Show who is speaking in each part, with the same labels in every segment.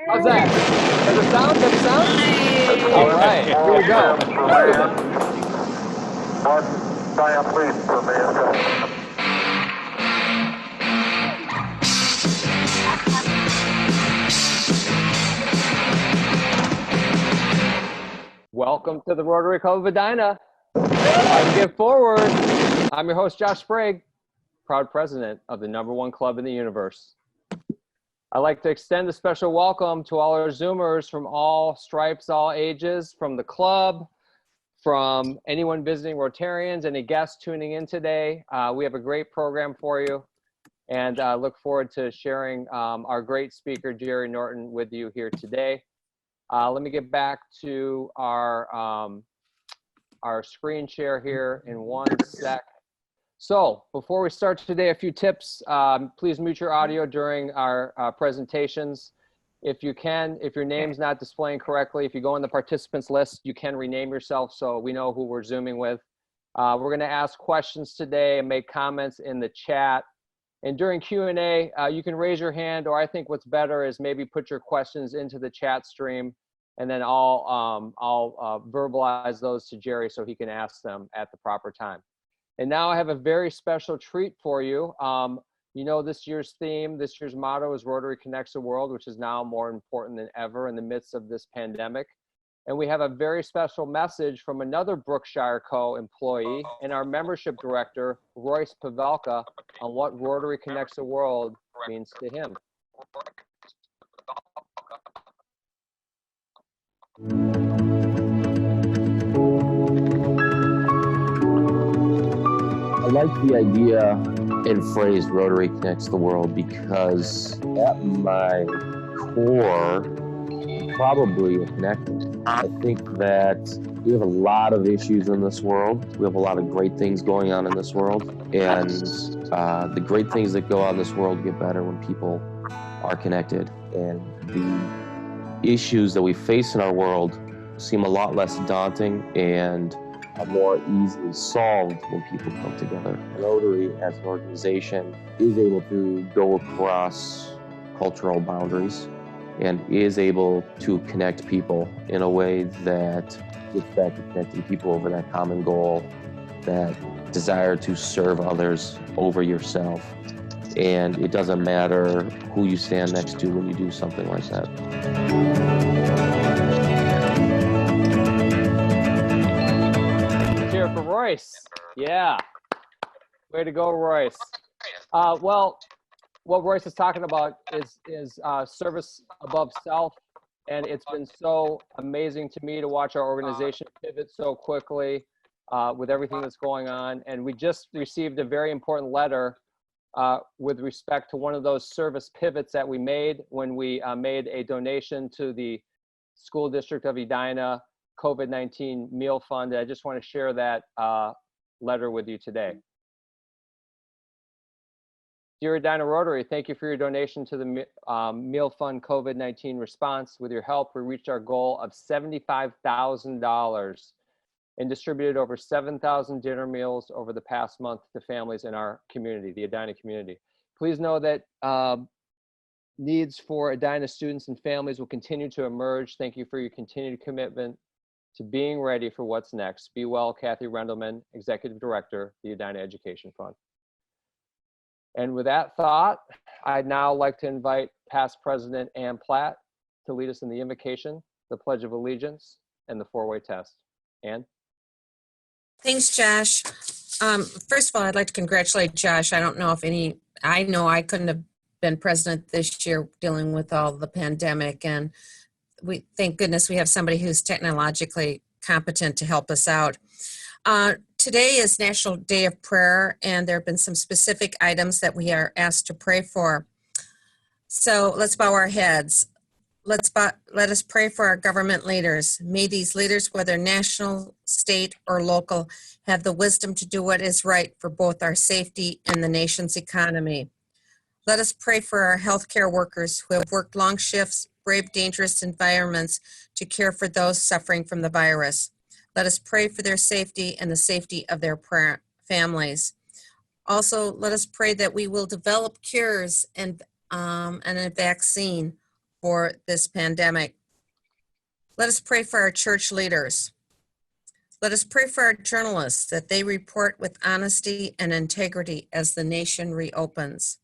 Speaker 1: How's that? Does it sound? Does it sound? All right, here we go. Welcome to the Rotary Club of Edina. And get forward. I'm your host, Josh Sprague, proud president of the #1 club in the universe. I'd like to extend a special welcome to all our Zoomers from all stripes, all ages, from the club, from anyone visiting Rotarians, any guests tuning in today. We have a great program for you, and look forward to sharing our great speaker, Gerry Norton, with you here today. Let me get back to our screen share here in one sec. So before we start today, a few tips. Please mute your audio during our presentations. If you can, if your name's not displaying correctly, if you go on the participants list, you can rename yourself so we know who we're Zooming with. We're gonna ask questions today and make comments in the chat. And during Q&A, you can raise your hand, or I think what's better is maybe put your questions into the chat stream, and then I'll verbalize those to Gerry so he can ask them at the proper time. And now I have a very special treat for you. You know, this year's theme, this year's motto is Rotary Connects the World, which is now more important than ever in the midst of this pandemic. And we have a very special message from another Brookshire co-employee and our membership director, Royce Pavelka, on what Rotary Connects the World means to him.
Speaker 2: I like the idea and phrase Rotary Connects the World because at my core, I'm probably a connector. I think that we have a lot of issues in this world. We have a lot of great things going on in this world. And the great things that go on in this world get better when people are connected. And the issues that we face in our world seem a lot less daunting and are more easily solved when people come together. Rotary, as an organization, is able to go across cultural boundaries and is able to connect people in a way that gets back to connecting people over that common goal, that desire to serve others over yourself. And it doesn't matter who you stand next to when you do something like that.
Speaker 1: For Royce. Yeah. Way to go, Royce. Well, what Royce is talking about is service above self. And it's been so amazing to me to watch our organization pivot so quickly with everything that's going on. And we just received a very important letter with respect to one of those service pivots that we made when we made a donation to the school district of Edina COVID-19 meal fund. I just want to share that letter with you today. Dear Edina Rotary, thank you for your donation to the meal fund COVID-19 response. With your help, we reached our goal of $75,000 and distributed over 7,000 dinner meals over the past month to families in our community, the Edina community. Please know that needs for Edina students and families will continue to emerge. Thank you for your continued commitment to being ready for what's next. Be well, Kathy Rendelman, Executive Director, the Edina Education Fund. And with that thought, I'd now like to invite past President Ann Platt to lead us in the invocation, the Pledge of Allegiance, and the four-way test. Ann?
Speaker 3: Thanks, Josh. First of all, I'd like to congratulate Josh. I don't know if I know I couldn't have been president this year dealing with all the pandemic, and we thank goodness we have somebody who's technologically competent to help us out. Today is National Day of Prayer, and there have been some specific items that we are asked to pray for. So let's bow our heads. Let us pray for our government leaders. May these leaders, whether national, state, or local, have the wisdom to do what is right for both our safety and the nation's economy. Let us pray for our healthcare workers who have worked long shifts, braved dangerous environments to care for those suffering from the virus. Let us pray for their safety and the safety of their families. Also, let us pray that we will develop cures and a vaccine for this pandemic. Let us pray for our church leaders. Let us pray for our journalists that they report with honesty and integrity as the nation reopens.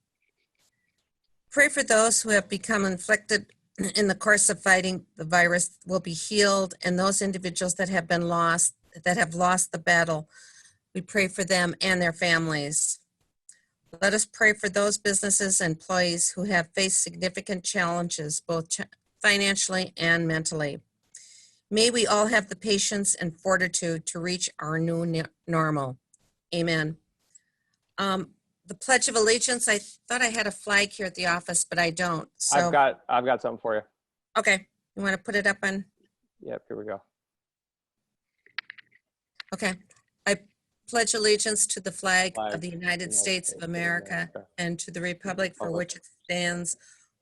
Speaker 3: Pray for those who have become inflicted in the course of fighting the virus will be healed, and those individuals that have lost the battle, we pray for them and their families. Let us pray for those businesses and employees who have faced significant challenges, both financially and mentally. May we all have the patience and fortitude to reach our new normal. Amen. The Pledge of Allegiance, I thought I had a flag here at the office, but I don't. So
Speaker 1: I've got something for you.
Speaker 3: okay, you want to put it up on?
Speaker 1: Yep, here we go.
Speaker 3: Okay. I pledge allegiance to the flag of the United States of America and to the republic for which it stands,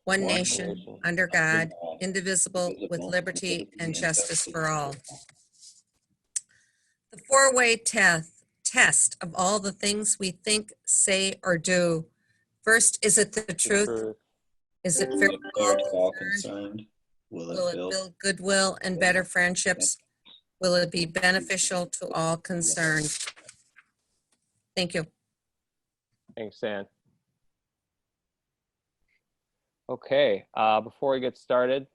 Speaker 3: one nation, under God, indivisible, with liberty and justice for all. The four-way test of all the things we think, say, or do. First, is it the truth? Is it fair to all concerned? Will it build goodwill and better friendships? Will it be beneficial to all concerned? Thank you.
Speaker 1: Thanks, Ann. Okay, before we get started,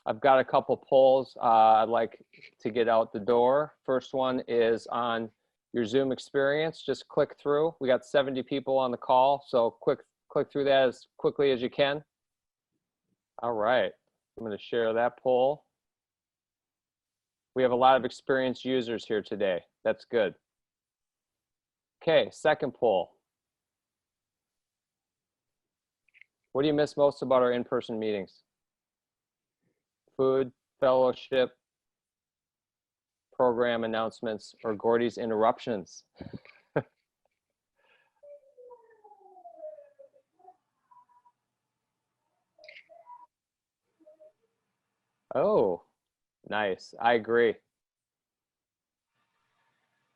Speaker 1: I've got a couple polls I'd like to get out the door. First one is on your Zoom experience. Just click through. We got 70 people on the call, so click through that as quickly as you can. All right, I'm going to share that poll. We have a lot of experienced users here today. That's good. Okay, second poll. What do you miss most about our in-person meetings? Food, fellowship, program announcements, or Gordy's interruptions? Oh, nice. I agree.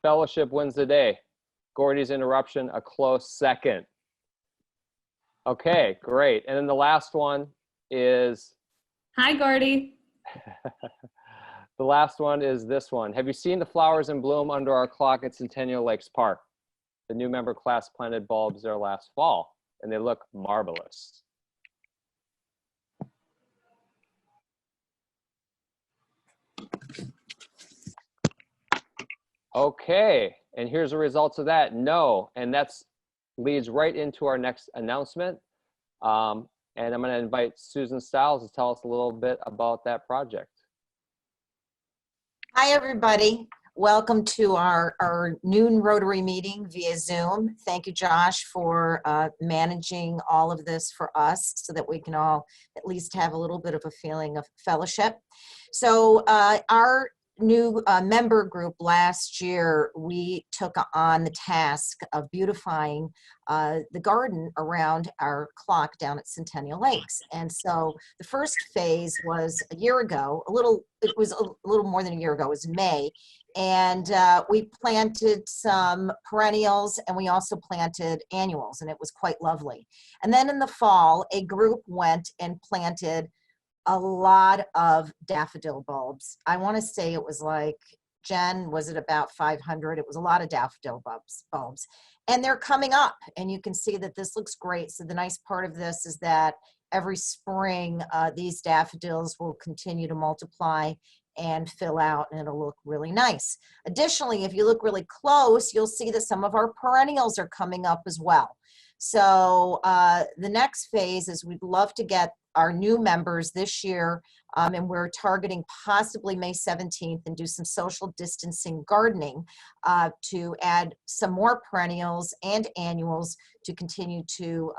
Speaker 1: Fellowship wins the day. Gordy's interruption, a close second. Okay, great. And then the last one is...
Speaker 4: Hi, Gordy.
Speaker 1: The last one is this one. Have you seen the flowers in bloom under our clock at Centennial Lakes Park? The new member class planted bulbs there last fall, and they look marvelous. Okay, and here's the results of that. No, and that's leads right into our next announcement. And I'm going to invite Susan Stiles to tell us a little bit about that project.
Speaker 5: Hi, everybody. Welcome to our noon Rotary meeting via Zoom. Thank you, Josh, for managing all of this for us so that we can all at least have a little bit of a feeling of fellowship. So our new member group last year, we took on the task of beautifying the garden around our clock down at Centennial Lakes. And so the first phase was a year ago, it was a little more than a year ago, it was May. And we planted some perennials and we also planted annuals, and it was quite lovely. And then in the fall, a group went and planted a lot of daffodil bulbs. I want to say it was like, Jen, was it about 500? It was a lot of daffodil bulbs. And they're coming up, and you can see that this looks great. So the nice part of this is that every spring, these daffodils will continue to multiply and fill out, and it'll look really nice. Additionally, if you look really close, you'll see that some of our perennials are coming up as well. So the next phase is we'd love to get our new members this year, and we're targeting possibly May 17th and do some social distancing gardening to add some more perennials and annuals to continue to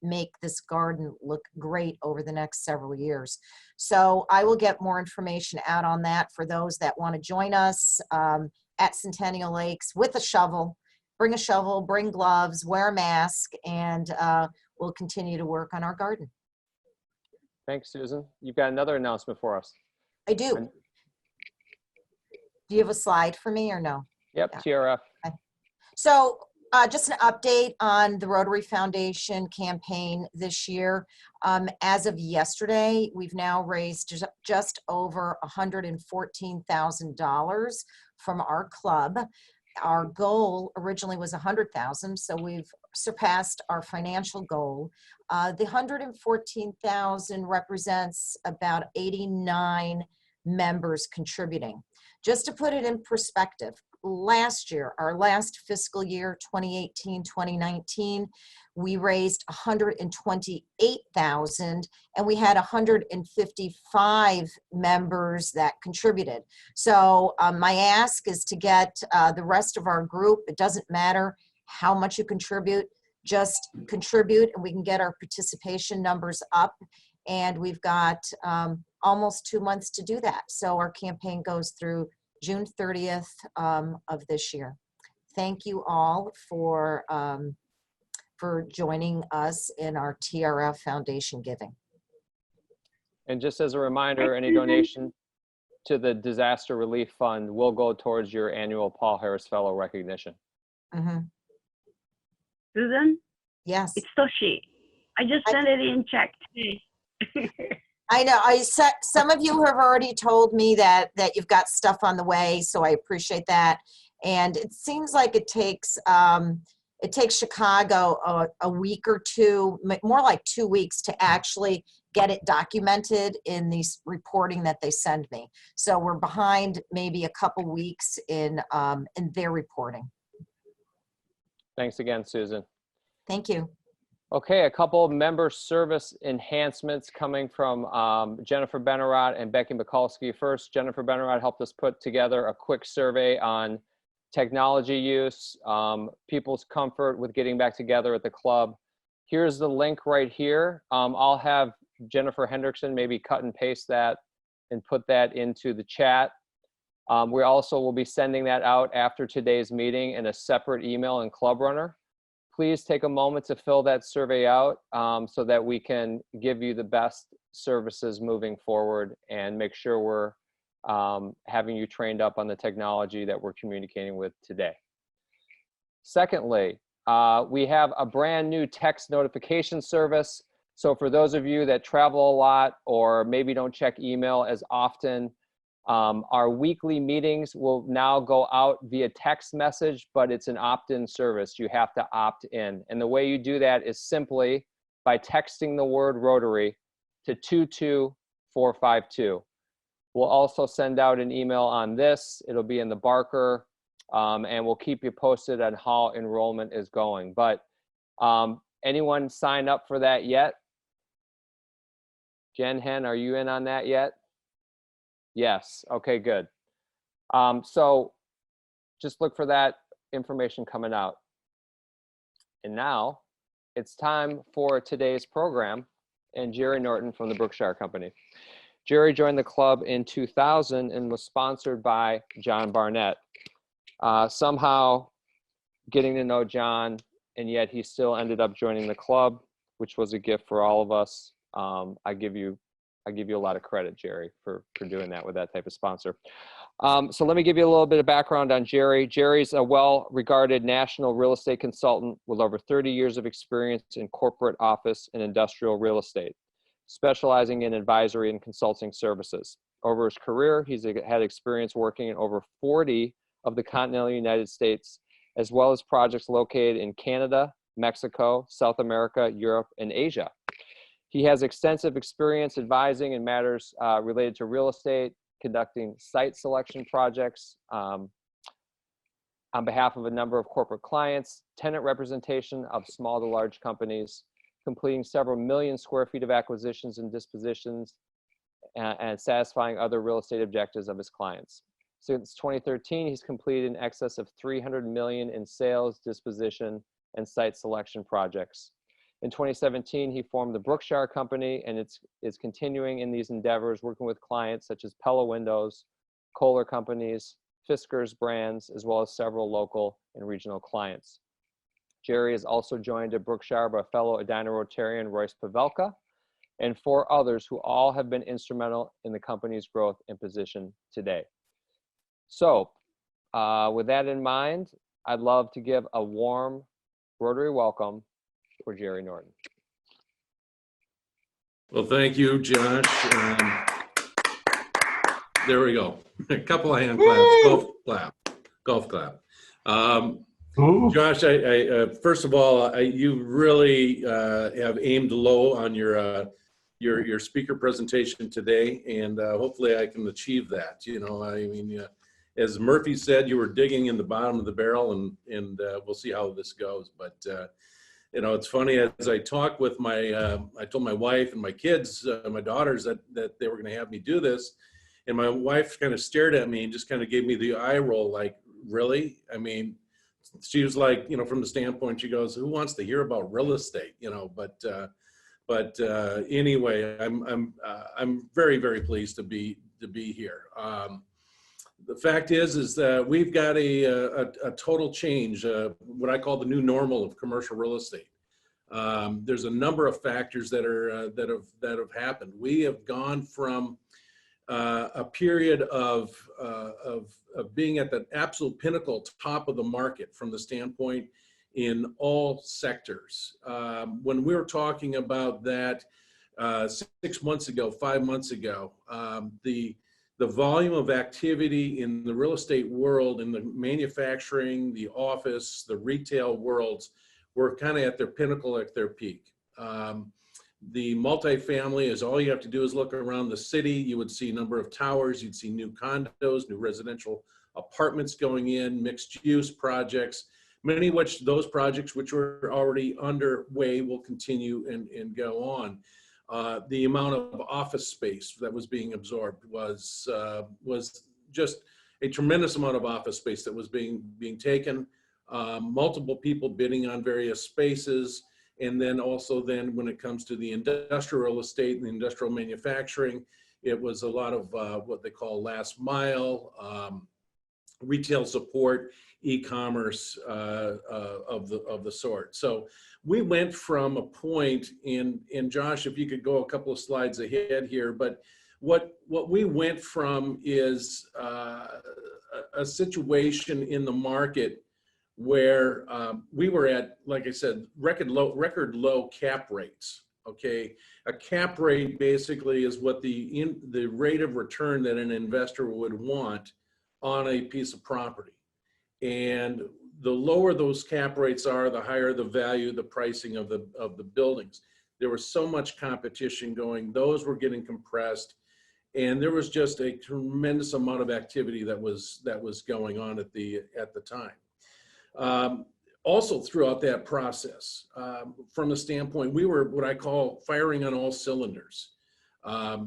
Speaker 5: make this garden look great over the next several years. So I will get more information out on that for those that want to join us at Centennial Lakes with a shovel. Bring a shovel, bring gloves, wear a mask, and we'll continue to work on our garden.
Speaker 1: Thanks, Susan. You've got another announcement for us.
Speaker 5: I do. Do you have a slide for me or no?
Speaker 1: Yep,
Speaker 5: Yeah.
Speaker 1: TRF.
Speaker 5: Okay. So Just an update on the Rotary Foundation campaign this year. As of yesterday, we've now raised just over $114,000 from our club. Our goal originally was 100,000, so we've surpassed our financial goal. The 114,000 represents about 89 members contributing. Just to put it in perspective, last year, our last fiscal year, 2018-2019, we raised 128,000 and we had 155 members that contributed. So my ask is to get the rest of our group, it doesn't matter how much you contribute, just contribute and we can get our participation numbers up. And we've got almost 2 months to do that. So our campaign goes through June 30th of this year. Thank you all for joining us in our TRF Foundation giving.
Speaker 1: And just as a reminder, any donation to the Disaster Relief Fund will go towards your annual Paul Harris Fellow recognition.
Speaker 5: Mm-hmm.
Speaker 4: Susan,
Speaker 5: Yes.
Speaker 4: it's Toshi. I just sent it in check today.
Speaker 5: I know. Some of you have already told me that you've got stuff on the way, so I appreciate that. And it seems like it takes Chicago a week or two, more like 2 weeks, to actually get it documented in these reporting that they send me. So we're behind maybe a couple weeks in their reporting.
Speaker 1: Thanks again, Susan.
Speaker 5: Thank you.
Speaker 1: Okay, a couple of member service enhancements coming from Jennifer Benarott and Becky Mikulski. First, Jennifer Benarott helped us put together a quick survey on technology use, people's comfort with getting back together at the club. Here's the link right here. I'll have Jennifer Hendrickson maybe cut and paste that and put that into the chat. We also will be sending that out after today's meeting in a separate email in Club Runner. Please take a moment to fill that survey out so that we can give you the best services moving forward and make sure we're having you trained up on the technology that we're communicating with today. Secondly, we have a brand new text notification service. So for those of you that travel a lot or maybe don't check email as often, our weekly meetings will now go out via text message, but it's an opt-in service. You have to opt in. And the way you do that is simply by texting the word Rotary to 22452. We'll also send out an email on this. It'll be in the Barker, and we'll keep you posted on how enrollment is going. But anyone sign up for that yet? Jen Hen, are you in on that yet? Yes. Okay, good. So just look for that information coming out. And now it's time for today's program and Gerry Norton from the Brookshire Company. Gerry joined the club in 2000 and was sponsored by John Barnett. Somehow getting to know John, and yet he still ended up joining the club, which was a gift for all of us. I give you a lot of credit, Gerry, for doing that with that type of sponsor. So let me give you a little bit of background on Gerry. Gerry's a well-regarded national real estate consultant with over 30 years of experience in corporate office and industrial real estate, specializing in advisory and consulting services. Over his career, he's had experience working in over 40 of the continental United States, as well as projects located in Canada, Mexico, South America, Europe, and Asia. He has extensive experience advising in matters related to real estate, conducting site selection projects on behalf of a number of corporate clients, tenant representation of small to large companies, completing several million square feet of acquisitions and dispositions, and satisfying other real estate objectives of his clients. Since 2013, he's completed in excess of 300 million in sales, disposition, and site selection projects. In 2017, he formed the Brookshire Company, and is continuing in these endeavors, working with clients such as Pella Windows, Kohler Companies, Fiskars Brands, as well as several local and regional clients. Gerry is also joined at Brookshire by fellow Edina Rotarian Royce Pavelka and 4 others who all have been instrumental in the company's growth and position today. So with that in mind, I'd love to give a warm Rotary welcome for Gerry Norton.
Speaker 6: Well, thank you, Josh. There we go. A couple of hand claps, golf clap. Josh, first of all, you really have aimed low on your speaker presentation today, and hopefully I can achieve that. You know, I mean, as Murphy said, you were digging in the bottom of the barrel, and we'll see how this goes. But you know, it's funny, as I talk with I told my wife and my kids, my daughters, that they were going to have me do this. And my wife kind of stared at me and just kind of gave me the eye roll, like, really? I mean, she was like, you know, from the standpoint, she goes, who wants to hear about real estate? You know, but anyway, I'm very, very pleased to be here. The fact is that we've got a total change, what I call the new normal of commercial real estate. There's a number of factors that have happened. We have gone from a period of being at the absolute pinnacle top of the market from the standpoint in all sectors. When we were talking about that 6 months ago, 5 months ago, the volume of activity in the real estate world, in the manufacturing, the office, the retail worlds, were kind of at their pinnacle, at their peak. The multifamily is all you have to do is look around the city. You would see a number of towers, you'd see new condos, new residential apartments going in, mixed use projects, many of which those projects which were already underway will continue and go on. The amount of office space that was being absorbed was just a tremendous amount of office space that was being taken, multiple people bidding on various spaces. And then also then when it comes to the industrial real estate and the industrial manufacturing, it was a lot of what they call last mile, retail support, e-commerce of the sort. So we went from a point in Josh, if you could go a couple of slides ahead here, but what we went from is a situation in the market where we were at, like I said, record low cap rates. Okay, a cap rate basically is what the rate of return that an investor would want on a piece of property, and the lower those cap rates are, the higher the value, the pricing of the buildings. There was so much competition going; those were getting compressed, and there was just a tremendous amount of activity that was going on at the time. Also throughout that process, from the standpoint, we were what I call firing on all cylinders,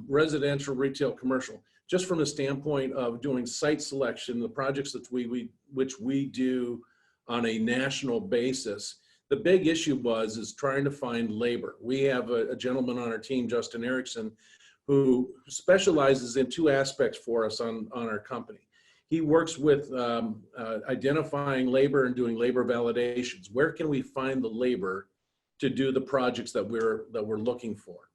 Speaker 6: residential, retail, commercial, just from the standpoint of doing site selection, the projects that which we do on a national basis. The big issue is trying to find labor. We have a gentleman on our team, Justin Erickson, who specializes in two aspects for us on our company. He works with identifying labor and doing labor validations. Where can we find the labor to do the projects that we're looking for?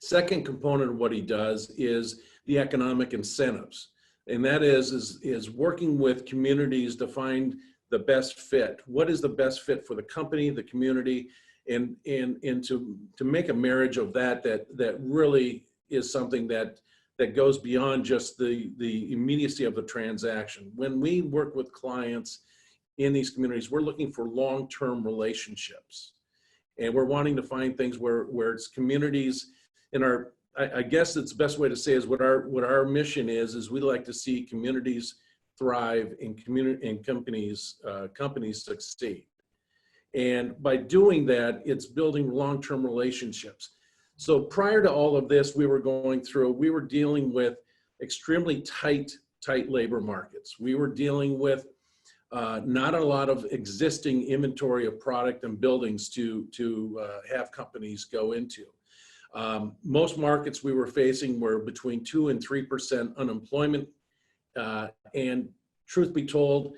Speaker 6: Second component of what he does is the economic incentives, and that is working with communities to find the best fit. What is the best fit for the company, the community, and to make a marriage of that really is something that goes beyond just the immediacy of the transaction. When we work with clients in these communities, we're looking for long-term relationships, and we're wanting to find things where it's communities in our. I guess it's the best way to say is what our mission is we like to see communities thrive and companies succeed. And by doing that, it's building long-term relationships. So prior to all of this, we were dealing with extremely tight labor markets. We were dealing with not a lot of existing inventory of product and buildings to have companies go into. Most markets we were facing were between 2% and 3% unemployment. And truth be told,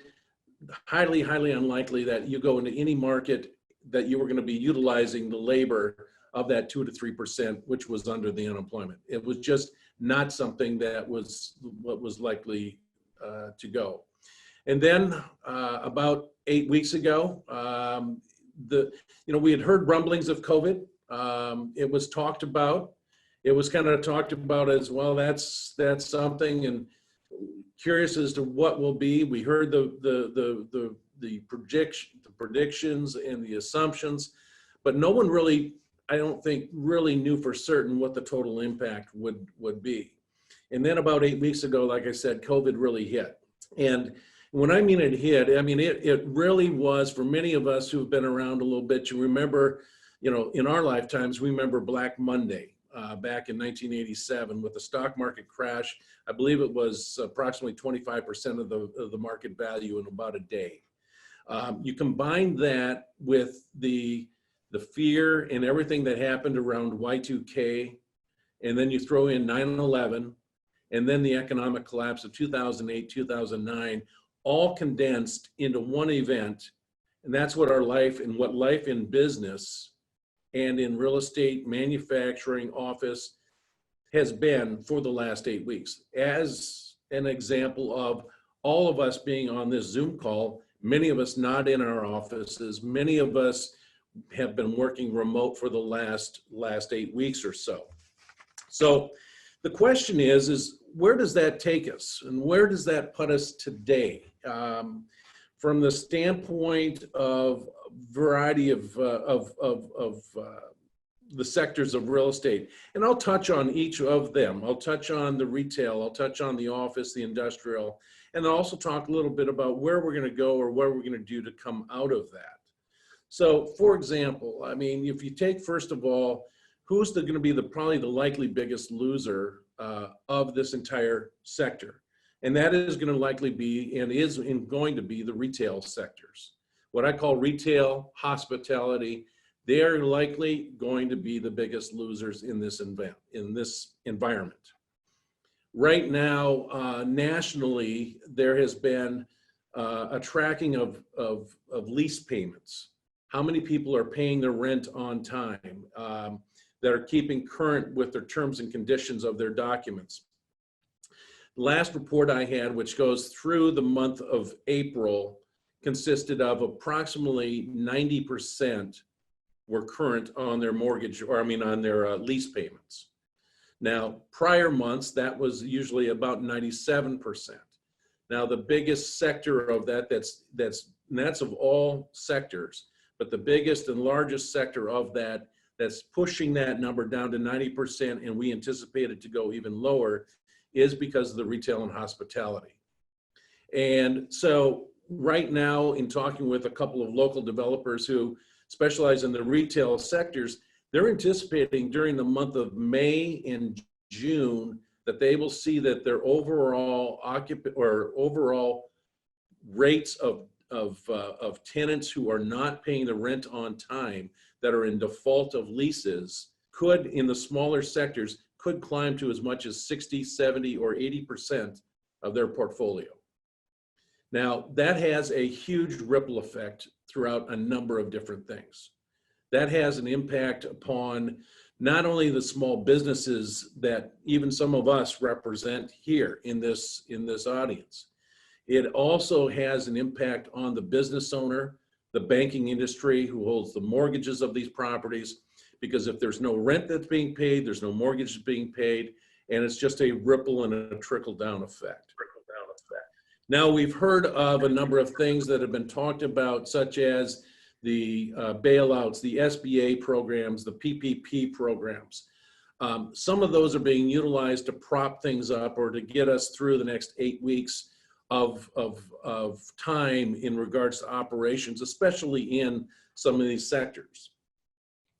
Speaker 6: highly unlikely that you go into any market that you were going to be utilizing the labor of that 2 to 3%, which was under the unemployment. It was just not something that was what was likely to go. And then about 8 weeks ago, we had heard rumblings of COVID. It was talked about. It was kind of talked about as well. That's something, and curious as to what will be. We heard the predictions and the assumptions, but no one really, I don't think, really knew for certain what the total impact would be. And then about 8 weeks ago, like I said, COVID really hit. And when I mean it hit, I mean it really was, for many of us who've been around a little bit. You remember, in our lifetimes, we remember Black Monday back in 1987 with the stock market crash. I believe it was approximately 25% of the market value in about a day. You combine that with the fear and everything that happened around Y2K, and then you throw in 9/11, and then the economic collapse of 2008, 2009, all condensed into one event. And that's what life in business and in real estate, manufacturing, office has been for the last 8 weeks. As an example of all of us being on this Zoom call, many of us not in our offices, many of us have been working remote for the last 8 weeks or so. So the question is where does that take us, and where does that put us today? From the standpoint of variety of the sectors of real estate, and I'll touch on each of them. I'll touch on the retail, I'll touch on the office, the industrial, and I'll also talk a little bit about where we're going to go or what we're going to do to come out of that. So, for example, I mean, if you take, first of all, who's going to be probably the likely biggest loser of this entire sector? And that is going to likely be, and is going to be, the retail sectors. What I call retail, hospitality, they are likely going to be the biggest losers in this environment. Right now, nationally, there has been a tracking of lease payments. How many people are paying their rent on time, that are keeping current with their terms and conditions of their documents. Last report I had, which goes through the month of April, consisted of approximately 90% were current on their mortgage, or on their lease payments. Now, prior months, that was usually about 97%. Now, the biggest sector of that's of all sectors, but the biggest and largest sector of that's pushing that number down to 90%, and we anticipate it to go even lower, is because of the retail and hospitality. And so right now, in talking with a couple of local developers who specialize in the retail sectors, they're anticipating during the month of May and June that they will see that their overall overall rates of tenants who are not paying the rent on time, that are in default of leases, could, in the smaller sectors, could climb to as much as 60, 70, or 80% of their portfolio. Now, that has a huge ripple effect throughout a number of different things. That has an impact upon not only the small businesses that even some of us represent here in this audience. It also has an impact on the business owner, the banking industry who holds the mortgages of these properties, because if there's no rent that's being paid, there's no mortgage being paid, and it's just a ripple and a trickle-down effect. Now, we've heard of a number of things that have been talked about, such as the bailouts, the SBA programs, the PPP programs. Some of those are being utilized to prop things up or to get us through the next 8 weeks of time in regards to operations, especially in some of these sectors.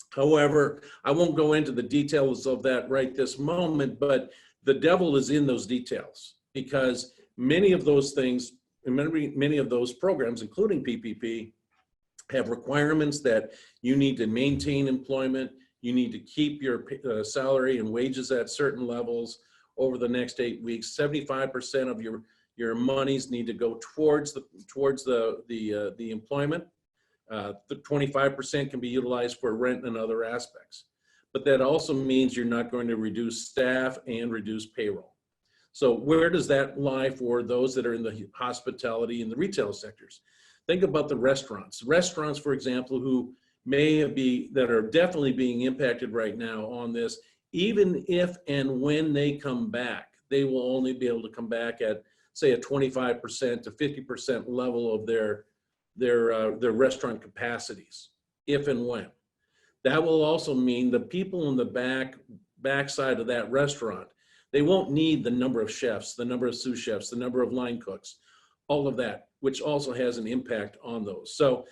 Speaker 6: However, I won't go into the details of that right this moment, but the devil is in those details, because many of those things, many of those programs, including PPP, have requirements that you need to maintain employment, you need to keep your salary and wages at certain levels over the next 8 weeks. 75% of your monies need to go towards the employment. The 25% can be utilized for rent and other aspects. But that also means you're not going to reduce staff and reduce payroll. So where does that lie for those that are in the hospitality and the retail sectors? Think about the restaurants. Restaurants, for example, who that are definitely being impacted right now on this, even if and when they come back, they will only be able to come back at, say, a 25% to 50% level of their restaurant capacities, if and when. That will also mean the people in the backside of that restaurant, they won't need the number of chefs, the number of sous chefs, the number of line cooks, all of that, which also has an impact on those. So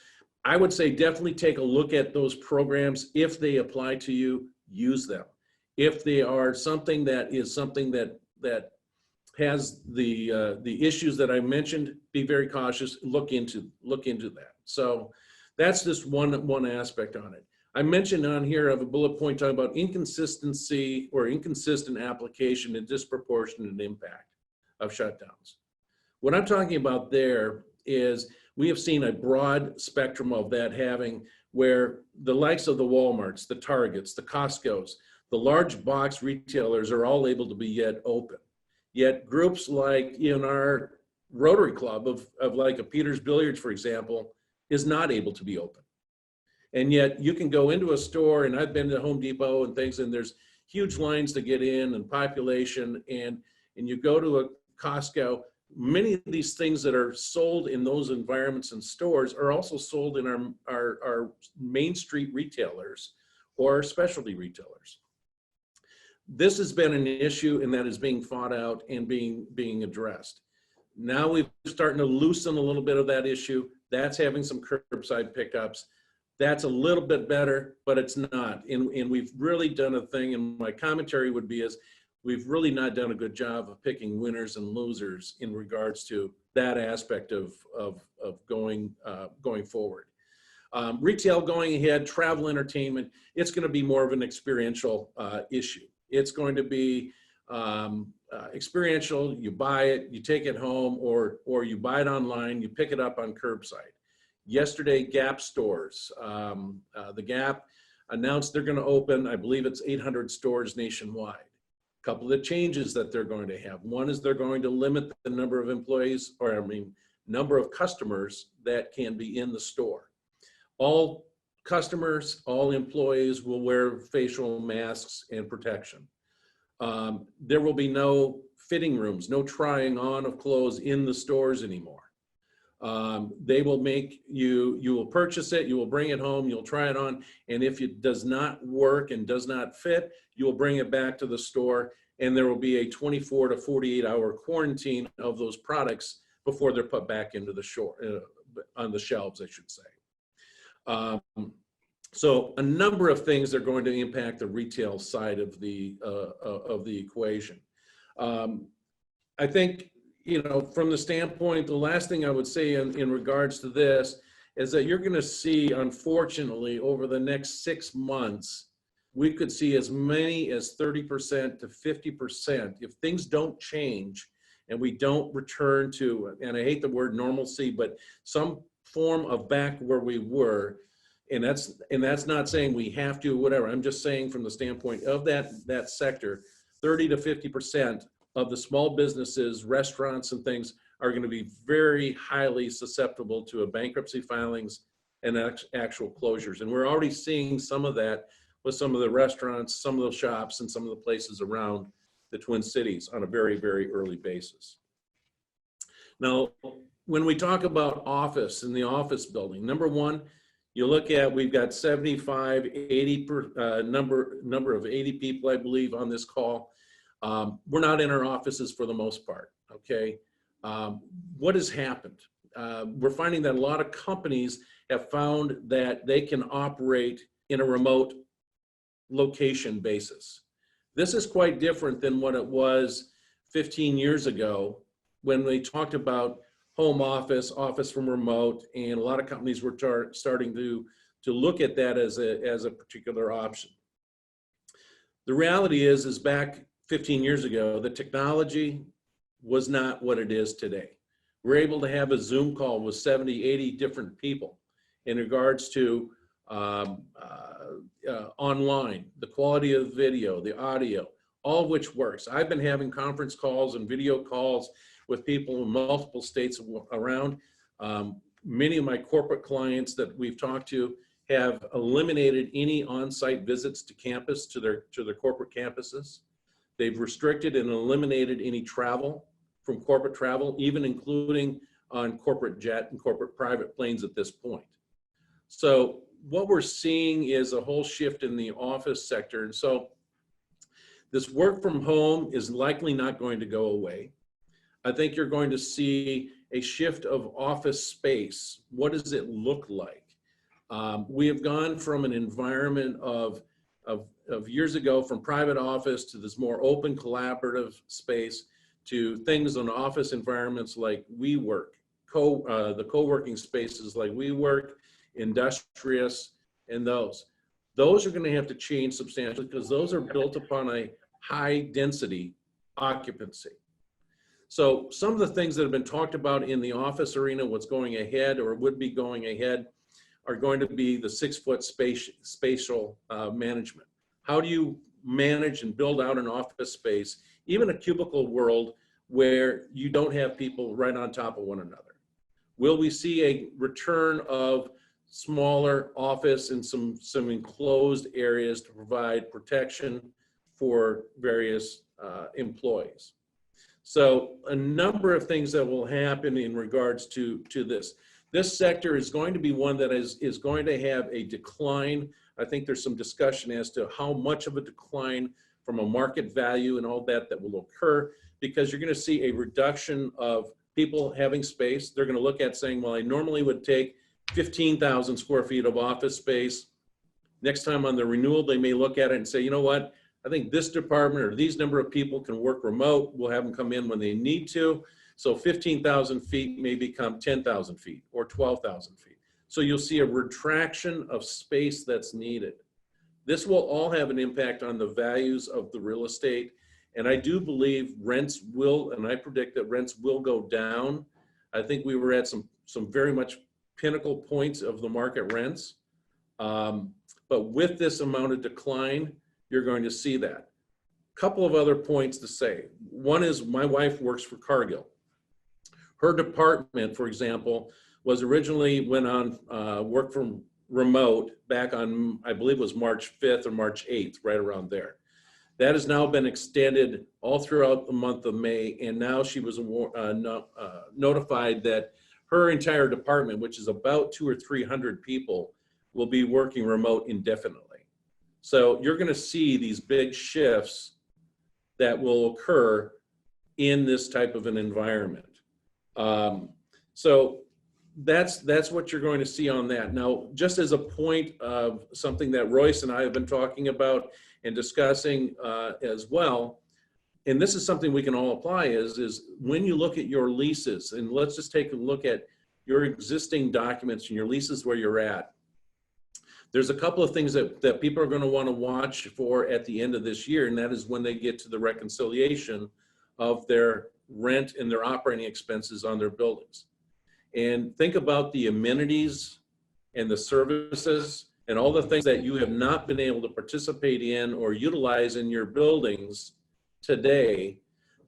Speaker 6: I would say definitely take a look at those programs. If they apply to you, use them. If they are something that has the issues that I mentioned, be very cautious, look into that. So that's just one aspect on it. I mentioned on here, I have a bullet point talking about inconsistency or inconsistent application and disproportionate impact of shutdowns. What I'm talking about there is we have seen a broad spectrum of that having where the likes of the Walmarts, the Targets, the Costcos, the large box retailers are all able to be yet open. Yet groups like in our Rotary Club of like a Peter's Billiards, for example, is not able to be open. And yet you can go into a store, and I've been to Home Depot and things, and there's huge lines to get in and population, and you go to a Costco, many of these things that are sold in those environments and stores are also sold in our main street retailers or specialty retailers. This has been an issue, and that is being fought out and being addressed. Now we're starting to loosen a little bit of that issue. That's having some curbside pickups. That's a little bit better, but it's not. And we've really done a thing, and my commentary would be is we've really not done a good job of picking winners and losers in regards to that aspect of going forward. Retail going ahead, travel, entertainment, it's going to be more of an experiential issue. It's going to be experiential. You buy it, you take it home, or you buy it online, you pick it up on curbside. Yesterday, Gap stores, the Gap announced they're going to open, I believe it's 800 stores nationwide. A couple of the changes that they're going to have. One is they're going to limit the number of employees, number of customers that can be in the store. All customers, all employees will wear facial masks and protection. There will be no fitting rooms, no trying on of clothes in the stores anymore. They will make you will purchase it, you will bring it home, you'll try it on, and if it does not work and does not fit, you will bring it back to the store, and there will be a 24 to 48 hour quarantine of those products before they're put back into the on the shelves, I should say. So a number of things are going to impact the retail side of the equation. I think, from the standpoint, the last thing I would say in regards to this is that you're going to see, unfortunately, over the next 6 months, we could see as many as 30% to 50% if things don't change and we don't return to, and I hate the word normalcy, but some form of back where we were. And that's not saying we have to, whatever. I'm just saying from the standpoint of that sector, 30 to 50% of the small businesses, restaurants and things are going to be very highly susceptible to a bankruptcy filings and actual closures. And we're already seeing some of that with some of the restaurants, some of the shops, and some of the places around the Twin Cities on a very, very early basis. Now, when we talk about office and the office building, number one, you look at, we've got 75, 80 number of 80 people, I believe, on this call. We're not in our offices for the most part, okay? What has happened? We're finding that a lot of companies have found that they can operate in a remote location basis. This is quite different than what it was 15 years ago when we talked about home office, office from remote, and a lot of companies were starting to look at that as a particular option. The reality is back 15 years ago, the technology was not what it is today. We're able to have a Zoom call with 70, 80 different people in regards to online, the quality of the video, the audio, all of which works. I've been having conference calls and video calls with people in multiple states around. Many of my corporate clients that we've talked to have eliminated any on-site visits to campus, to their corporate campuses. They've restricted and eliminated any travel from corporate travel, even including on corporate jet and corporate private planes at this point. So what we're seeing is a whole shift in the office sector. And so this work from home is likely not going to go away. I think you're going to see a shift of office space. What does it look like? We have gone from an environment of years ago, from private office to this more open collaborative space, to things on office environments like WeWork, the co-working spaces like WeWork, Industrious, and those. Those are going to have to change substantially because those are built upon a high density occupancy. So some of the things that have been talked about in the office arena, what's going ahead or would be going ahead, are going to be the 6-foot spatial management. How do you manage and build out an office space, even a cubicle world, where you don't have people right on top of one another? Will we see a return of smaller office and some enclosed areas to provide protection for various employees? So a number of things that will happen in regards to this. This sector is going to be one that is going to have a decline. I think there's some discussion as to how much of a decline from a market value and all that will occur, because you're going to see a reduction of people having space. They're going to look at saying, well, I normally would take 15,000 square feet of office space. Next time on the renewal, they may look at it and say, you know what, I think this department or these number of people can work remote. We'll have them come in when they need to. So 15,000 feet may become 10,000 feet or 12,000 feet. So you'll see a retraction of space that's needed. This will all have an impact on the values of the real estate. And I do believe rents will, and I predict that rents will go down. I think we were at some very much pinnacle points of the market rents. But with this amount of decline, you're going to see that. Couple of other points to say. One is my wife works for Cargill. Her department, for example, was originally went on work from remote back on, I believe it was March 5th or March 8th, right around there. That has now been extended all throughout the month of May, and now she was notified that her entire department, which is about 200 or 300 people, will be working remote indefinitely. So you're going to see these big shifts that will occur in this type of an environment. So that's what you're going to see on that. Now, just as a point of something that Royce and I have been talking about and discussing as well, and this is something we can all apply, is when you look at your leases, and let's just take a look at your existing documents and your leases where you're at. There's a couple of things that people are going to want to watch for at the end of this year, and that is when they get to the reconciliation of their rent and their operating expenses on their buildings. And think about the amenities and the services and all the things that you have not been able to participate in or utilize in your buildings today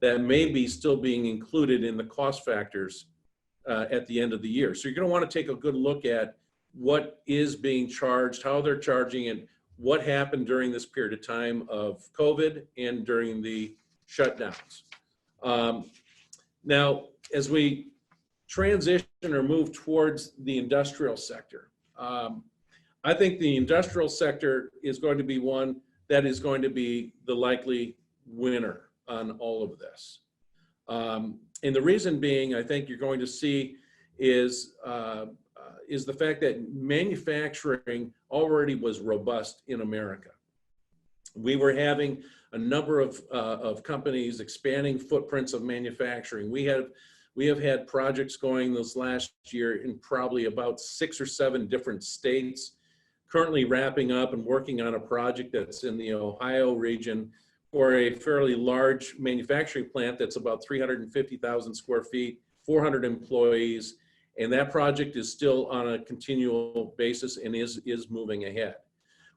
Speaker 6: that may be still being included in the cost factors at the end of the year. So you're going to want to take a good look at what is being charged, how they're charging it, what happened during this period of time of COVID and during the shutdowns. Now, as we transition or move towards the industrial sector, I think the industrial sector is going to be one that is going to be the likely winner on all of this. And the reason being, I think you're going to see is the fact that manufacturing already was robust in America. We were having a number of companies expanding footprints of manufacturing. We have had projects going this last year in probably about 6 or 7 different states, currently wrapping up and working on a project that's in the Ohio region for a fairly large manufacturing plant that's about 350,000 square feet, 400 employees, and that project is still on a continual basis and is moving ahead.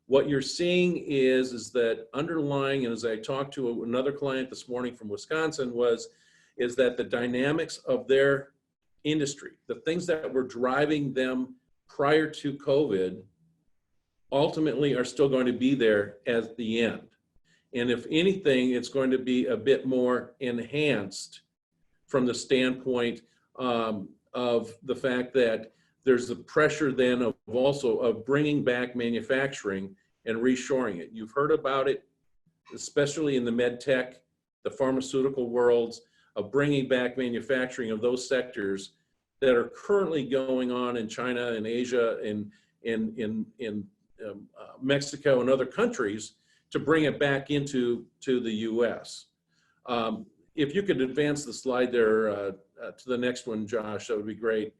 Speaker 6: What you're seeing is that underlying, and as I talked to another client this morning from Wisconsin, is that the dynamics of their industry, the things that were driving them prior to COVID, ultimately are still going to be there at the end. And if anything, it's going to be a bit more enhanced from the standpoint of the fact that there's the pressure then of also of bringing back manufacturing and reshoring it. You've heard about it, especially in the med tech, the pharmaceutical worlds, of bringing back manufacturing of those sectors that are currently going on in China and Asia and in Mexico and other countries, to bring it back into the U.S. If you could advance the slide there to the next one, Josh, that would be great.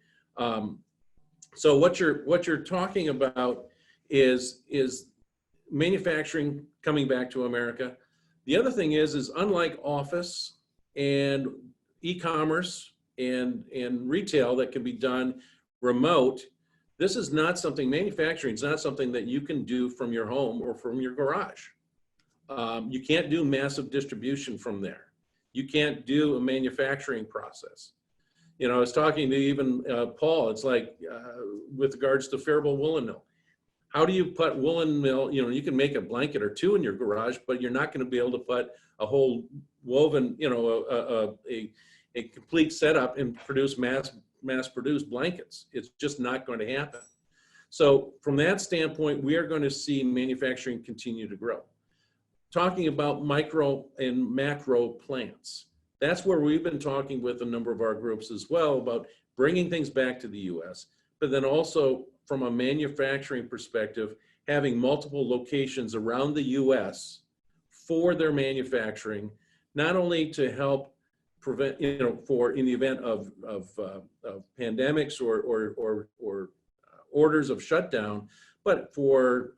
Speaker 6: So what you're talking about is manufacturing coming back to America. The other thing is unlike office and e-commerce and retail that can be done remote, this is not something, manufacturing is not something that you can do from your home or from your garage. You can't do massive distribution from there. You can't do a manufacturing process. You know, I was talking to even Paul, it's like with regards to Faribault Woolen Mill. How do you put woolen mill, you know, you can make a blanket or two in your garage, but you're not going to be able to put a whole woven, you know, a complete setup and produce mass produced blankets. It's just not going to happen. So from that standpoint, we are going to see manufacturing continue to grow. Talking about micro and macro plants, that's where we've been talking with a number of our groups as well about bringing things back to the US, but then also from a manufacturing perspective, having multiple locations around the US for their manufacturing, not only to help prevent, you know, for in the event of pandemics or orders of shutdown, but for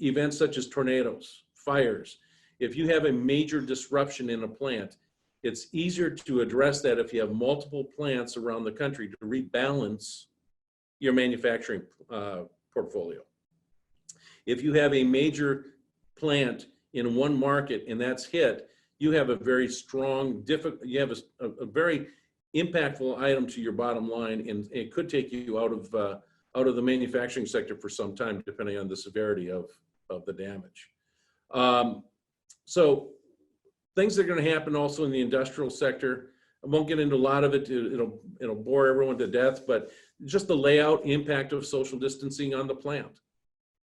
Speaker 6: events such as tornadoes, fires. If you have a major disruption in a plant, it's easier to address that if you have multiple plants around the country to rebalance your manufacturing portfolio. If you have a major plant in one market and that's hit, you have a very strong, you have a very impactful item to your bottom line, and it could take you out of the manufacturing sector for some time, depending on the severity of the damage. So things that are going to happen also in the industrial sector. I won't get into a lot of it. It'll bore everyone to death, but just the layout impact of social distancing on the plant.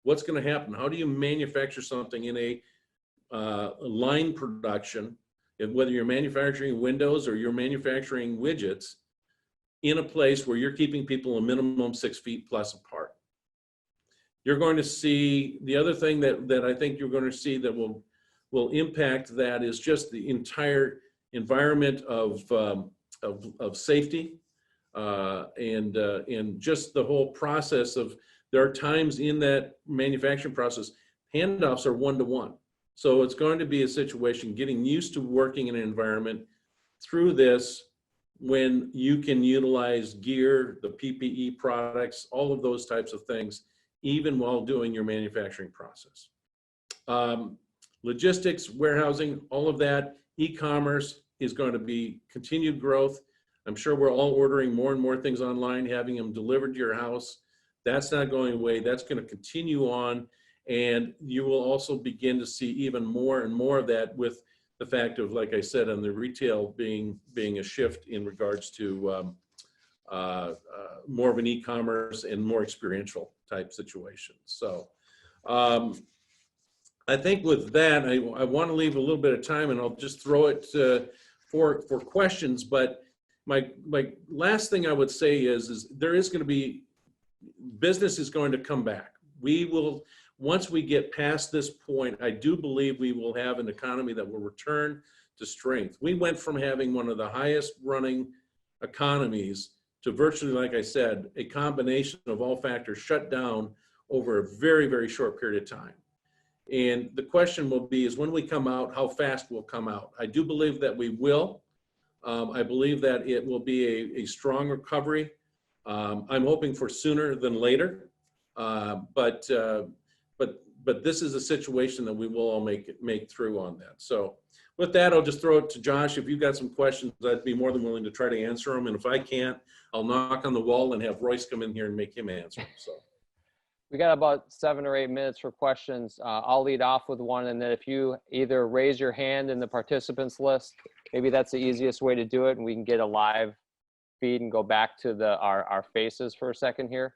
Speaker 6: What's going to happen? How do you manufacture something in a line production, whether you're manufacturing windows or you're manufacturing widgets, in a place where you're keeping people a minimum 6 feet plus apart? You're going to see, the other thing that I think you're going to see that will impact that is just the entire environment of safety and just the whole process of, there are times in that manufacturing process, handoffs are one-to-one. So it's going to be a situation getting used to working in an environment through this when you can utilize gear, the PPE products, all of those types of things, even while doing your manufacturing process. Logistics, warehousing, all of that, e-commerce is going to be continued growth. I'm sure we're all ordering more and more things online, having them delivered to your house. That's not going away. That's going to continue on. And you will also begin to see even more and more of that with the fact of, like I said, on the retail being a shift in regards to more of an e-commerce and more experiential type situation. So I think with that, I want to leave a little bit of time, and I'll just throw it for questions. But my last thing I would say is there is going to be, business is going to come back. We will, once we get past this point, I do believe we will have an economy that will return to strength. We went from having one of the highest running economies to virtually, like I said, a combination of all factors shut down over a very, very short period of time. And the question will be is when we come out, how fast we'll come out. I do believe that we will. I believe that it will be a strong recovery. I'm hoping for sooner than later. But but this is a situation that we will all make through on that. So with that, I'll just throw it to Josh. If you've got some questions, I'd be more than willing to try to answer them. And if I can't, I'll knock on the wall and have Royce come in here and make him answer them. So
Speaker 1: We got about 7 or 8 minutes for questions. I'll lead off with one, and then if you either raise your hand in the participants list, maybe that's the easiest way to do it, and we can get a live feed and go back to our faces for a second here.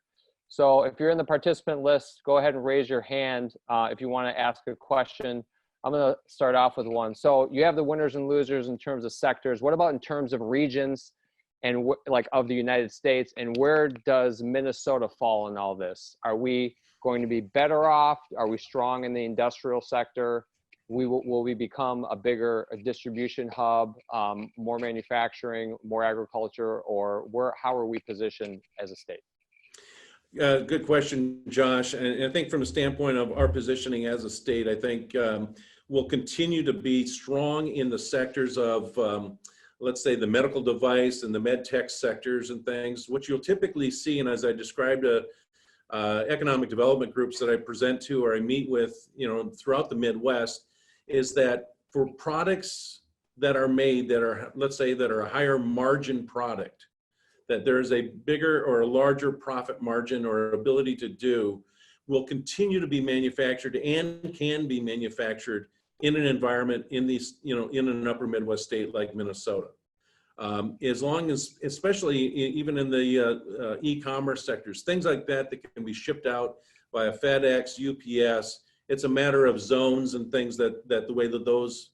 Speaker 1: So if you're in the participant list, go ahead and raise your hand if you want to ask a question. I'm going to start off with one. So you have the winners and losers in terms of sectors. What about in terms of regions and like of the United States, and where does Minnesota fall in all this? Are we going to be better off? Are we strong in the industrial sector? Will we become a bigger distribution hub, more manufacturing, more agriculture, or how are we positioned as a state?
Speaker 6: good question, Josh. And I think from the standpoint of our positioning as a state, I think we'll continue to be strong in the sectors of let's say the medical device and the med tech sectors and things. What you'll typically see, and as I described economic development groups that I present to or I meet with, throughout the Midwest, is that for products that are made that are, let's say, that are a higher margin product, that there is a bigger or a larger profit margin or ability to do, will continue to be manufactured and can be manufactured in an environment in these, in an upper Midwest state like Minnesota. As long as, especially even in the e-commerce sectors, things like that that can be shipped out via FedEx, UPS, it's a matter of zones and things that the way that those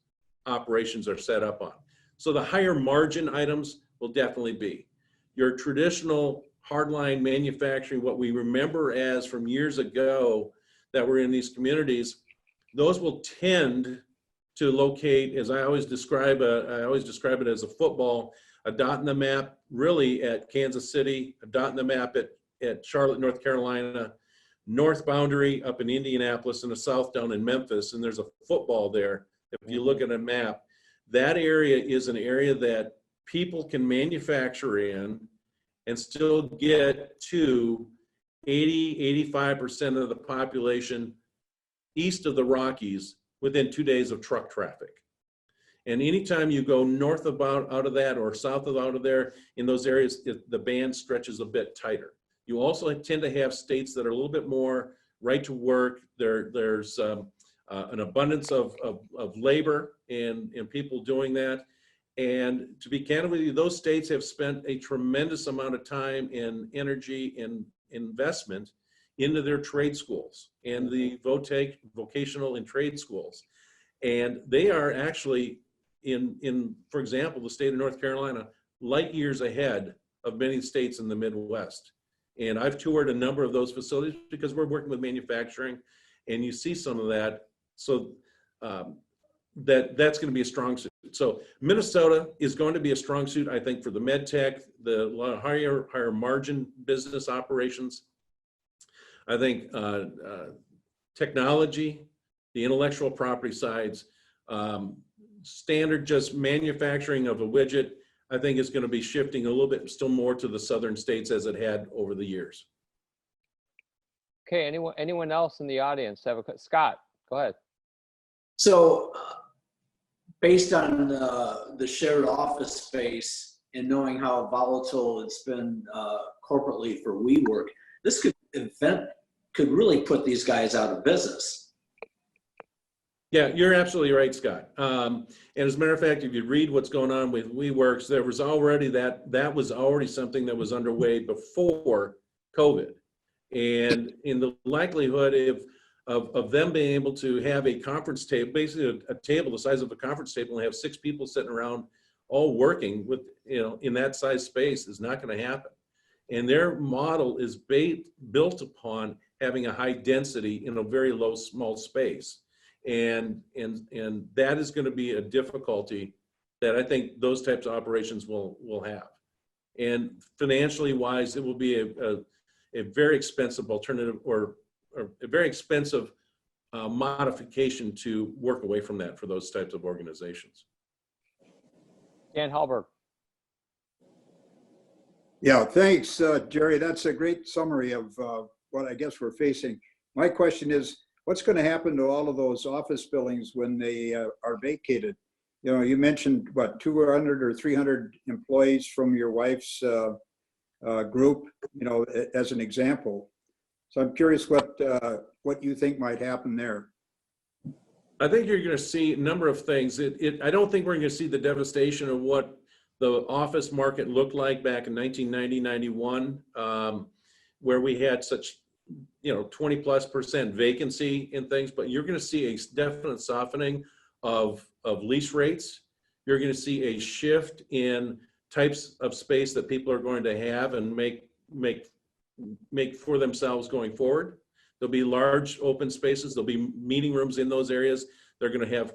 Speaker 6: operations are set up on. So the higher margin items will definitely be. Your traditional hardline manufacturing, what we remember as from years ago that were in these communities, those will tend to locate, as I always describe it as a football, a dot in the map really at Kansas City, a dot in the map at Charlotte, North Carolina, north boundary up in Indianapolis, and a south down in Memphis, and there's a football there. If you look at a map, that area is an area that people can manufacture in and still get to 80–85% of the population east of the Rockies within 2 days of truck traffic. And anytime you go north out of that or south out of there, in those areas, the band stretches a bit tighter. You also tend to have states that are a little bit more right to work. There's an abundance of labor and people doing that. And to be candid with you, those states have spent a tremendous amount of time and energy and investment into their trade schools and the vocational and trade schools. And they are actually for example, the state of North Carolina, light years ahead of many states in the Midwest. And I've toured a number of those facilities because we're working with manufacturing, and you see some of that. So that's going to be a strong suit. So Minnesota is going to be a strong suit, I think, for the med tech, the higher margin business operations. I think technology, the intellectual property sides, standard just manufacturing of a widget, I think is going to be shifting a little bit still more to the southern states as it had over the years.
Speaker 1: Okay, anyone else in the audience have Scott, go ahead.
Speaker 7: So based on the shared office space and knowing how volatile it's been corporately for WeWork, this event could really put these guys out of business.
Speaker 6: Yeah, you're absolutely right, Scott. And as a matter of fact, if you read what's going on with WeWorks, there was already that was already something that was underway before COVID. And in the likelihood of them being able to have a conference table, basically a table the size of a conference table, and have 6 people sitting around all working with, in that size space, is not going to happen. And their model is built upon having a high density in a very small space. And that is going to be a difficulty that I think those types of operations will have. And financially wise, it will be a very expensive alternative or a very expensive modification to work away from that for those types of organizations.
Speaker 1: Dan Halberg.
Speaker 8: Yeah, thanks, Gerry. That's a great summary of what I guess we're facing. My question is, what's going to happen to all of those office buildings when they are vacated? You know, you mentioned what, 200 or 300 employees from your wife's group, you know, as an example. So I'm curious what you think might happen there.
Speaker 6: I think you're going to see a number of things. I don't think we're going to see the devastation of what the office market looked like back in 1990, 91, where we had such, 20+% vacancy in things, but you're going to see a definite softening of lease rates. You're going to see a shift in types of space that people are going to have and make for themselves going forward. There'll be large open spaces. There'll be meeting rooms in those areas. They're going to have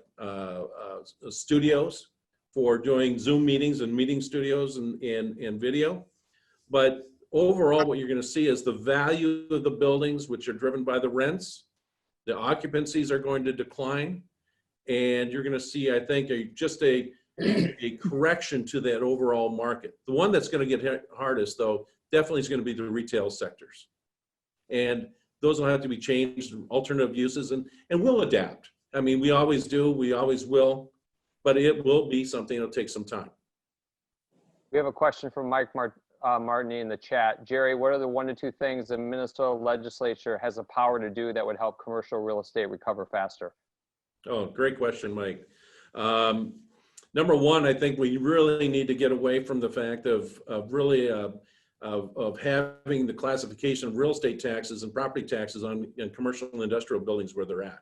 Speaker 6: studios for doing Zoom meetings and meeting studios and video. But overall, what you're going to see is the value of the buildings, which are driven by the rents, the occupancies are going to decline. And you're going to see, I think, just a correction to that overall market. The one that's going to get hit hardest, though, definitely is going to be the retail sectors. And those will have to be changed, alternative uses, and we'll adapt. I mean, we always do, we always will, but it will be something that'll take some time.
Speaker 1: We have a question from Mike Martini in the chat. Gerry, what are the 1 to 2 things the Minnesota legislature has the power to do that would help commercial real estate recover faster?
Speaker 6: Oh, great question, Mike. Number one, I think we really need to get away from the fact of having the classification of real estate taxes and property taxes on commercial and industrial buildings where they're at.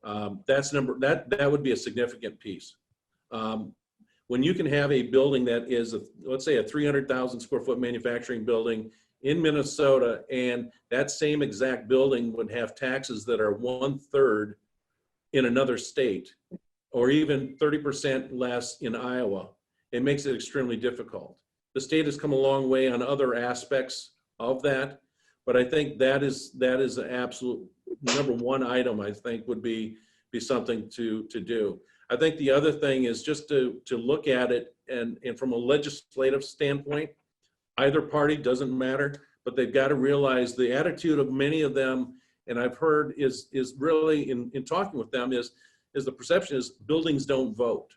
Speaker 6: That would be a significant piece. When you can have a building that is, let's say, a 300,000 square foot manufacturing building in Minnesota, and that same exact building would have taxes that are 1/3 in another state, or even 30% less in Iowa, it makes it extremely difficult. The state has come a long way on other aspects of that, but I think that is an absolute number one item. I think would be something to do. I think the other thing is just to look at it and from a legislative standpoint, either party doesn't matter, but they've got to realize the attitude of many of them, and I've heard is really in talking with them is the perception is buildings don't vote.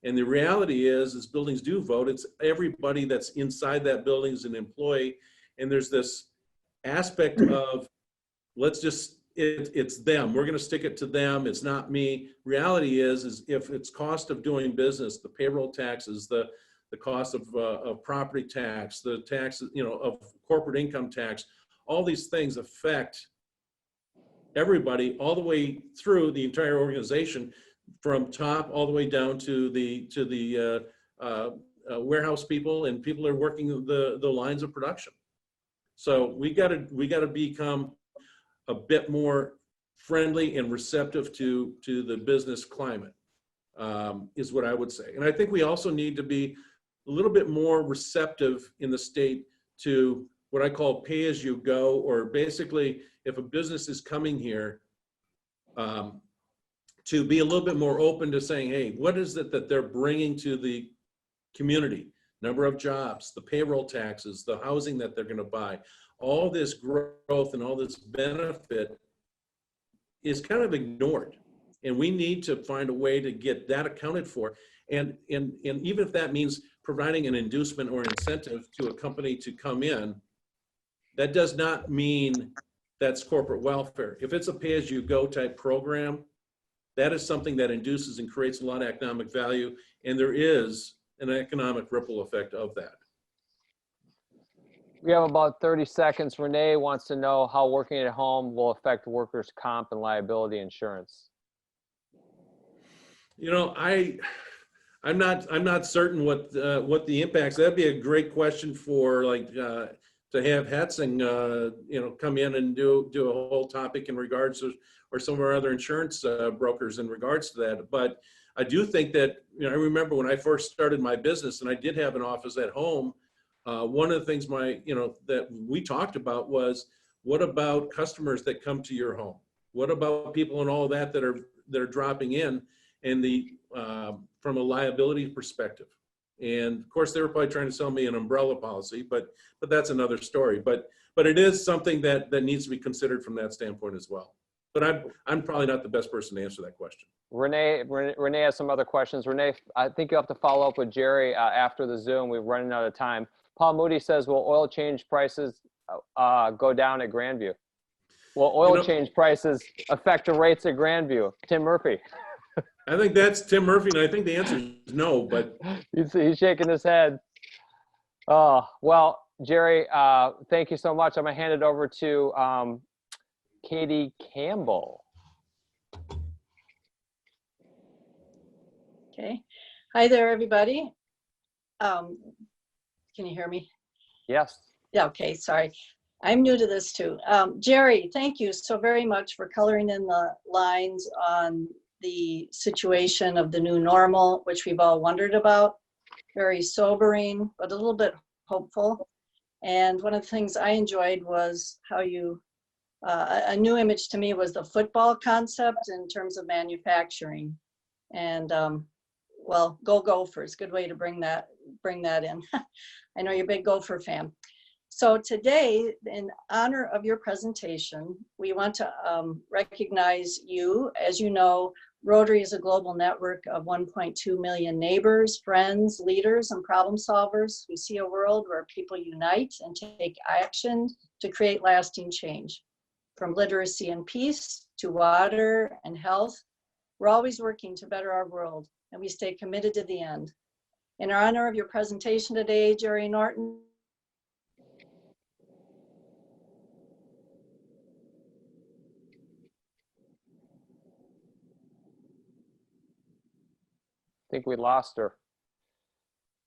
Speaker 6: And the reality is buildings do vote. It's everybody that's inside that building is an employee. And there's this aspect of, it's them. We're going to stick it to them. It's not me. Reality is if it's cost of doing business, the payroll taxes, the cost of property tax, the taxes, of corporate income tax, all these things affect everybody all the way through the entire organization, from top all the way down to the warehouse people and people that are working the lines of production. So we got to become a bit more friendly and receptive to the business climate, is what I would say. And I think we also need to be a little bit more receptive in the state to what I call pay as you go, or basically if a business is coming here, to be a little bit more open to saying, hey, what is it that they're bringing to the community? Number of jobs, the payroll taxes, the housing that they're going to buy, all this growth and all this benefit is kind of ignored. And we need to find a way to get that accounted for. And even if that means providing an inducement or incentive to a company to come in, that does not mean that's corporate welfare. If it's a pay-as-you-go type program, that is something that induces and creates a lot of economic value, and there is an economic ripple effect of that.
Speaker 1: We have about 30 seconds. Renee wants to know how working at home will affect workers' comp and liability insurance.
Speaker 6: I'm not certain what the impacts. That'd be a great question for to have Hatzing, come in and do a whole topic in regards to, or some of our other insurance brokers in regards to that. But I do think that, I remember when I first started my business and I did have an office at home, one of the things that we talked about was, what about customers that come to your home? What about people and all that are dropping in, and from a liability perspective? And of course, they were probably trying to sell me an umbrella policy, but that's another story. But it is something that needs to be considered from that standpoint as well. But I'm probably not the best person to answer that question.
Speaker 1: Renee has some other questions. Renee, I think you have to follow up with Gerry after the Zoom. We're running out of time. Paul Moody says, will oil change prices go down at Grandview? Will oil change prices affect the rates at Grandview? Tim Murphy.
Speaker 6: I think that's Tim Murphy, and I think the answer is no, but.
Speaker 1: He's shaking his head. Oh, well, Gerry, thank you so much. I'm gonna hand it over to Katie Campbell.
Speaker 9: Okay. Hi there, everybody. Can you hear me?
Speaker 1: Yes.
Speaker 9: Yeah, okay, sorry. I'm new to this too. Gerry, thank you so very much for coloring in the lines on the situation of the new normal, which we've all wondered about. Very sobering, but a little bit hopeful. And one of the things I enjoyed was how you, a new image to me was the football concept in terms of manufacturing. And well, go Gophers, good way to bring that in. I know you're a big Gopher fan. So today, in honor of your presentation, we want to recognize you. As you know, Rotary is a global network of 1.2 million neighbors, friends, leaders, and problem solvers who see a world where people unite and take action to create lasting change. From literacy and peace to water and health, we're always working to better our world, and we stay committed to the end. In honor of your presentation today, Gerry Norton,
Speaker 1: I think we lost her.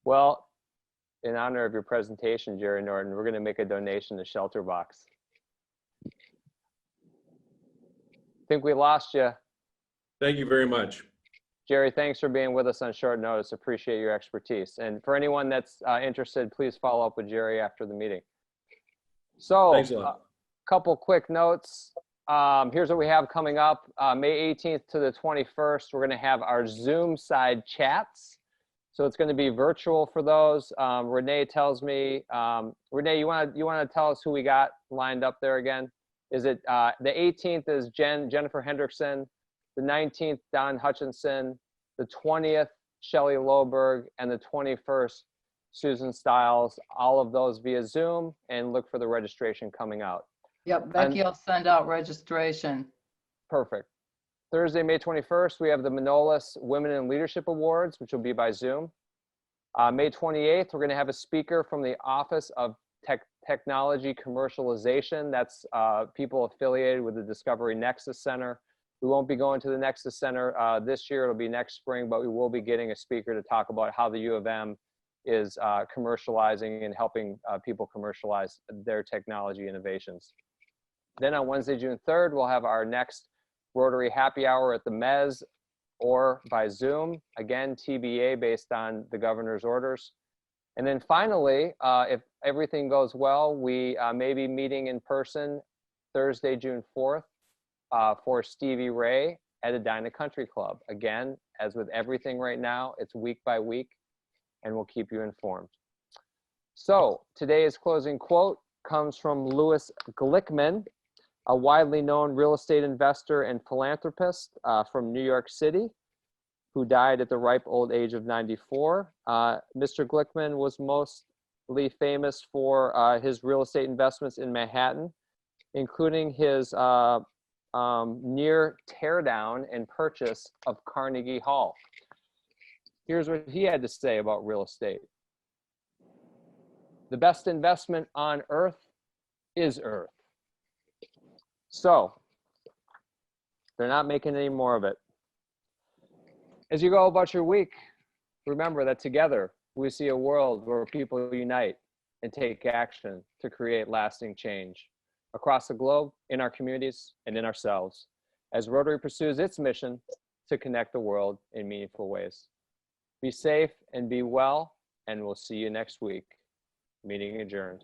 Speaker 1: Well, in honor of your presentation, Gerry Norton, we're going to make a donation to Shelter Box. I think we lost you.
Speaker 6: Thank you very much.
Speaker 1: Gerry, thanks for being with us on short notice. Appreciate your expertise. And for anyone that's interested, please follow up with Gerry after the meeting. So,
Speaker 6: Thanks a lot.
Speaker 1: couple quick notes. Here's what we have coming up. May 18th to the 21st, we're going to have our Zoom side chats. So it's going to be virtual for those. Renee tells me, Renee, you want to tell us who we got lined up there again? Is it the 18th is Jennifer Hendrickson, the 19th Don Hutchinson, the 20th Shelley Loberg, and the 21st Susan Stiles. All of those via Zoom, and look for the registration coming out.
Speaker 10: Yep, Becky will send out registration.
Speaker 1: Perfect. Thursday, May 21st, we have the Manolis Women in Leadership Awards, which will be by Zoom. May 28th, we're going to have a speaker from the Office of Technology Commercialization. That's people affiliated with the Discovery Nexus Center. We won't be going to the Nexus Center this year. It'll be next spring, but we will be getting a speaker to talk about how the U of M is commercializing and helping people commercialize their technology innovations. Then on Wednesday, June 3rd, we'll have our next Rotary Happy Hour at the Mez or by Zoom. Again, TBA based on the governor's orders. And then finally, if everything goes well, we may be meeting in person Thursday, June 4th for Stevie Ray at Edina Country Club. Again, as with everything right now, it's week by week, and we'll keep you informed. So today's closing quote comes from Louis Glickman, a widely known real estate investor and philanthropist from New York City, who died at the ripe old age of 94. Mr. Glickman was mostly famous for his real estate investments in Manhattan, including his near teardown and purchase of Carnegie Hall. Here's what he had to say about real estate. The best investment on earth is earth. So they're not making any more of it. As you go about your week, remember that together we see a world where people unite and take action to create lasting change across the globe, in our communities, and in ourselves, as Rotary pursues its mission to connect the world in meaningful ways. Be safe and be well, and we'll see you next week. Meeting adjourned.